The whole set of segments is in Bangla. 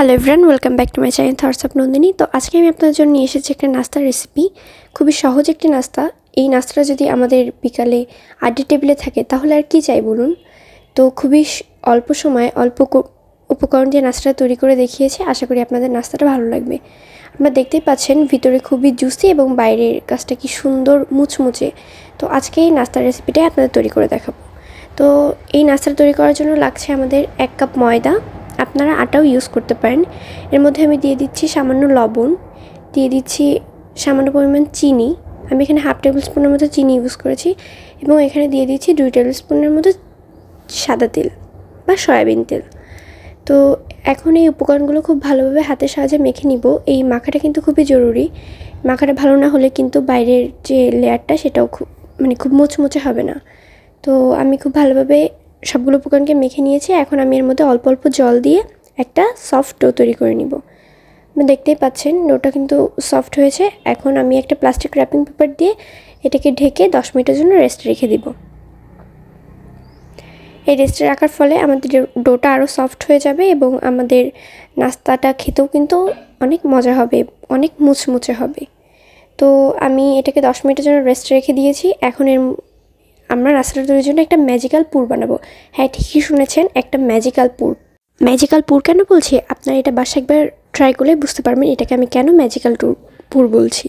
Hello everyone, welcome back to my channel thoughts of Nandini. তো আজকে আমি আপনাদের জন্য নিয়ে এসেছি একটা নাস্তার রেসিপি। খুবই সহজ একটি নাস্তা। এই নাস্তাটা যদি আমাদের বিকালে আড্ডা টেবিলে থাকে তাহলে আর কি চাই বলুন। তো খুবই অল্প সময়ে অল্প উপকরণ দিয়ে নাস্তাটা তৈরি করে দেখিয়েছি। আশা করি আপনাদের নাস্তাটা ভালো লাগবে। আপনারা দেখতেই পাচ্ছেন ভিতরে খুবই জুসি এবং বাইরের কাজটা কি সুন্দর মুচমুচে। তো আজকে এই নাস্তার রেসিপিটাই আপনাদের তৈরি করে দেখাবো। তো এই নাস্তাটা তৈরি করার জন্য লাগছে আমাদের 1 কাপ ময়দা। আপনারা আটাও ইউজ করতে পারেন। এর মধ্যে আমি দিয়ে দিচ্ছি সামান্য লবণ, দিয়ে দিচ্ছি সামান্য পরিমাণ চিনি। আমি এখানে 1/2 টেবিল স্পুনের মতো চিনি ইউজ করেছি এবং এখানে দিয়ে দিচ্ছি 2 টেবিল স্পুনের মতো সাদা তেল বা সয়াবিন তেল। তো এখন এই উপকরণগুলো খুব ভালোভাবে হাতের সাহায্যে মেখে নিব। এই মাখাটা কিন্তু খুবই জরুরি। মাখাটা ভালো না হলে কিন্তু বাইরের যে লেয়ারটা সেটাও খুব মুচমুচে হবে না। তো আমি খুব ভালোভাবে সবগুলো উপকরণকে মেখে নিয়েছি। এখন আমি এর মধ্যে অল্প অল্প জল দিয়ে একটা সফট ডো তৈরি করে নিব। আপনি দেখতেই পাচ্ছেন ডোটা কিন্তু সফট হয়েছে। এখন আমি একটা প্লাস্টিক র্যাপিং পেপার দিয়ে এটাকে ঢেকে 10 মিনিটের জন্য রেস্টে রেখে দিব। এই রেস্টে রাখার ফলে আমাদের ডোটা আরও সফট হয়ে যাবে এবং আমাদের নাস্তাটা খেতেও কিন্তু অনেক মজা হবে, অনেক মুচমুচে হবে। তো আমি এটাকে 10 মিনিটের জন্য রেস্টে রেখে দিয়েছি। এখন আমরা নাস্তাটা তৈরির জন্য একটা ম্যাজিক্যাল পুর বানাবো। হ্যাঁ, ঠিকই শুনেছেন, একটা ম্যাজিক্যাল পুর। ম্যাজিক্যাল পুর কেন বলছি, আপনারা এটা বাসায় একবার ট্রাই করলে বুঝতে পারবেন এটাকে আমি কেন ম্যাজিক্যাল পুর বলছি।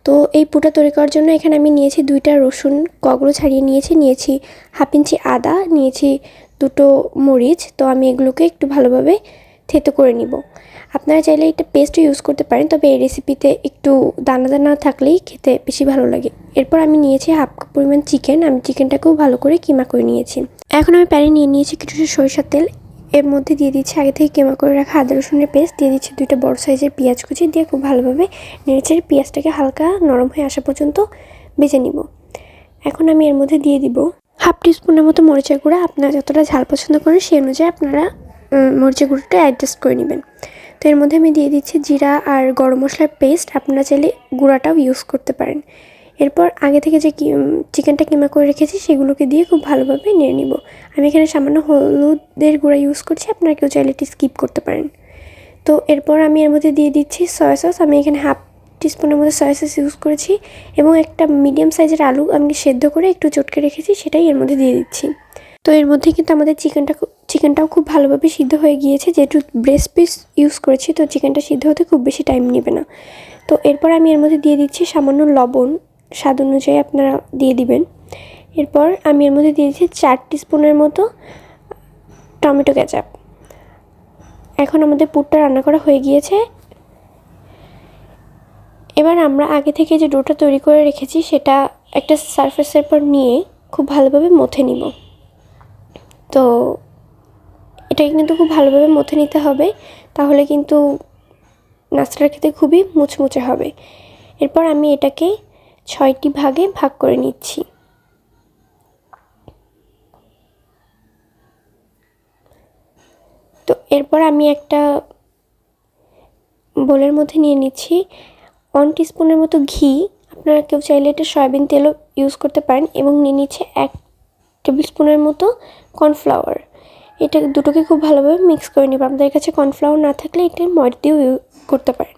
তো এই পুরটা তৈরি করার জন্য এখানে আমি নিয়েছি 2টা রসুন, কগুলো ছাড়িয়ে নিয়েছি 1/2 ইঞ্চি আদা, নিয়েছি 2টো মরিচ। তো আমি এগুলোকে একটু ভালোভাবে থেতো করে নিব। আপনারা চাইলে একটা পেস্টও ইউজ করতে পারেন, তবে এই রেসিপিতে একটু দানা দানা থাকলেই খেতে বেশি ভালো লাগে। এরপর আমি নিয়েছি 1/2 কাপ পরিমাণ চিকেন। আমি চিকেনটাকেও ভালো করে কিমা করে নিয়েছি। এখন আমি প্যানে নিয়ে নিয়েছি কিছুটা সরিষার তেল। এর মধ্যে দিয়ে দিচ্ছি আগে থেকে কিমা করে রাখা আদা রসুনের পেস্ট, দিয়ে দিচ্ছি 2টা বড় সাইজের পেঁয়াজ কুচি, দিয়ে খুব ভালোভাবে নেড়েচেড়ে পেঁয়াজটাকে হালকা নরম হয়ে আসা পর্যন্ত ভেজে নিব। এখন আমি এর মধ্যে দিয়ে দিব 1/2 টিস্পুনের মতো মরিচের গুঁড়া। আপনারা যতটা ঝাল পছন্দ করেন সেই অনুযায়ী আপনারা মরিচের গুঁড়োটা অ্যাডজাস্ট করে নেবেন। তো এর মধ্যে আমি দিয়ে দিচ্ছি জিরা আর গরম মশলার পেস্ট। আপনারা চাইলে গুঁড়াটাও ইউজ করতে পারেন। এরপর আগে থেকে যে চিকেনটা কিমা করে রেখেছি সেগুলোকে দিয়ে খুব ভালোভাবে নেড়ে নিব। আমি এখানে সামান্য হলুদের গুঁড়া ইউজ করছি, আপনারা কেউ চাইলে এটি স্কিপ করতে পারেন। তো এরপর আমি এর মধ্যে দিয়ে দিচ্ছি সয়া সস। আমি এখানে 1/2 টিস্পুনের মতো সয়া সস ইউজ করেছি এবং একটা মিডিয়াম সাইজের আলু আমি সেদ্ধ করে একটু চটকে রেখেছি, সেটাই এর মধ্যে দিয়ে দিচ্ছি। তো এর মধ্যে কিন্তু আমাদের চিকেনটাও খুব ভালোভাবে সিদ্ধ হয়ে গিয়েছে। যেহেতু ব্রেস্ট পিস ইউজ করেছি তো চিকেনটা সিদ্ধ হতে খুব বেশি টাইম নেবে না। তো এরপর আমি এর মধ্যে দিয়ে দিচ্ছি সামান্য লবণ, স্বাদ অনুযায়ী আপনারা দিয়ে দিবেন। এরপর আমি এর মধ্যে দিয়ে দিচ্ছি 4 টিস্পুনের মতো টমেটো কেচাপ। এখন আমাদের পুরটা রান্না করা হয়ে গিয়েছে। এবার আমরা আগে থেকে যে ডোটা তৈরি করে রেখেছি সেটা একটা সারফেসের পর নিয়ে খুব ভালোভাবে মথে নিব। তো এটাকে কিন্তু খুব ভালোভাবে মথে নিতে হবে, তাহলে কিন্তু নাস্তাটা খেতে খুবই মুচমুচে হবে। এরপর আমি এটাকে 6টি ভাগে ভাগ করে নিচ্ছি। তো এরপর আমি একটা বোলের মধ্যে নিয়ে নিচ্ছি 1 টিস্পুনের মতো ঘি। আপনারা কেউ চাইলে এটা সয়াবিন তেলও ইউজ করতে পারেন এবং নিয়ে নিচ্ছে 1 টেবিল স্পুনের মতো কর্নফ্লাওয়ার। এটা দুটোকে খুব ভালোভাবে মিক্স করে নিব। আপনাদের কাছে কর্নফ্লাওয়ার না থাকলে এটা ময়দা দিয়েও ইউজ করতে পারেন।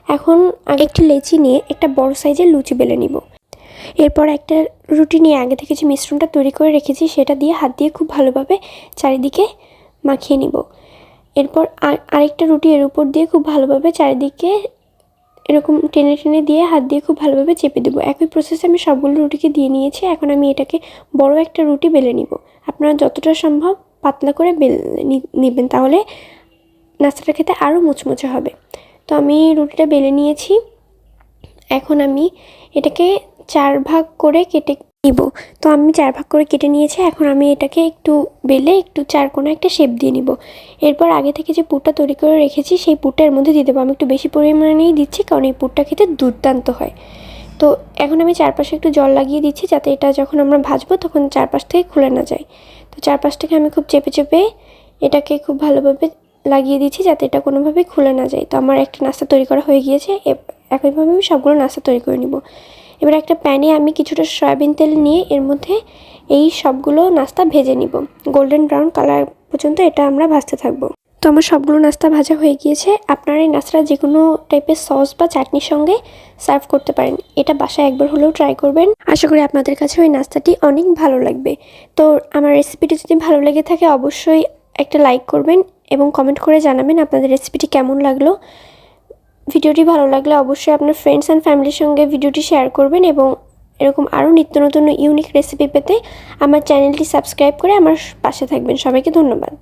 এখন একটি লেচি নিয়ে একটা বড় সাইজের লুচি বেলে নিব। এরপর একটা রুটি নিয়ে আগে থেকে যে মিশ্রণটা তৈরি করে রেখেছি সেটা দিয়ে হাত দিয়ে খুব ভালোভাবে চারিদিকে মাখিয়ে নিব। এরপর আরেকটা রুটি এর উপর দিয়ে খুব ভালোভাবে চারিদিকে এরকম টেনে টেনে দিয়ে হাত দিয়ে খুব ভালোভাবে চেপে দেবো। একই প্রসেসে আমি সবগুলো রুটিকে দিয়ে নিয়েছি। এখন আমি এটাকে বড় একটা রুটি বেলে নিব। আপনারা যতটা সম্ভব পাতলা করে বেলে নেবেন, তাহলে নাস্তাটা খেতে আরও মুচমুচে হবে। তো আমি রুটিটা বেলে নিয়েছি। এখন আমি এটাকে 4 ভাগ করে কেটে নিব। তো আমি 4 ভাগ করে কেটে নিয়েছি। এখন আমি এটাকে একটু বেলে একটু 4 কোণা একটা শেপ দিয়ে নিব। এরপর আগে থেকে যে পুরটা তৈরি করে রেখেছি সেই পুরটা এর মধ্যে দিয়ে দেবো। আমি একটু বেশি পরিমাণেই দিচ্ছি কারণ এই পুরটা খেতে দুর্দান্ত হয়। তো এখন আমি চারপাশে একটু জল লাগিয়ে দিচ্ছি যাতে এটা যখন আমরা ভাজবো তখন চারপাশ থেকে খুলে না যায়। তো চারপাশ থেকে আমি খুব চেপে চেপে এটাকে খুব ভালোভাবে লাগিয়ে দিচ্ছি যাতে এটা কোনোভাবেই খুলে না যায়। তো আমার একটা নাস্তা তৈরি করা হয়ে গিয়েছে। একইভাবে আমি সবগুলো নাস্তা তৈরি করে নিব। এবার একটা প্যানে আমি কিছুটা সয়াবিন তেল নিয়ে এর মধ্যে এই সবগুলো নাস্তা ভেজে নিব। গোল্ডেন ব্রাউন কালার পর্যন্ত এটা আমরা ভাজতে থাকবো। তো আমার সবগুলো নাস্তা ভাজা হয়ে গিয়েছে। আপনারা এই নাস্তাটা যে কোনো টাইপের সস বা চাটনির সঙ্গে সার্ভ করতে পারেন। এটা বাসায় একবার হলেও ট্রাই করবেন। আশা করি আপনাদের কাছে ওই নাস্তাটি অনেক ভালো লাগবে। তো আমার রেসিপিটি যদি ভালো লেগে থাকে অবশ্যই একটা লাইক করবেন এবং কমেন্ট করে জানাবেন আপনাদের রেসিপিটি কেমন লাগলো। ভিডিওটি ভালো লাগলে অবশ্যই আপনার ফ্রেন্ডস অ্যান্ড ফ্যামিলির সঙ্গে ভিডিওটি শেয়ার করবেন এবং এরকম আরও নিত্য নতুন ইউনিক রেসিপি পেতে আমার চ্যানেলটি সাবস্ক্রাইব করে আমার পাশে থাকবেন। সবাইকে ধন্যবাদ।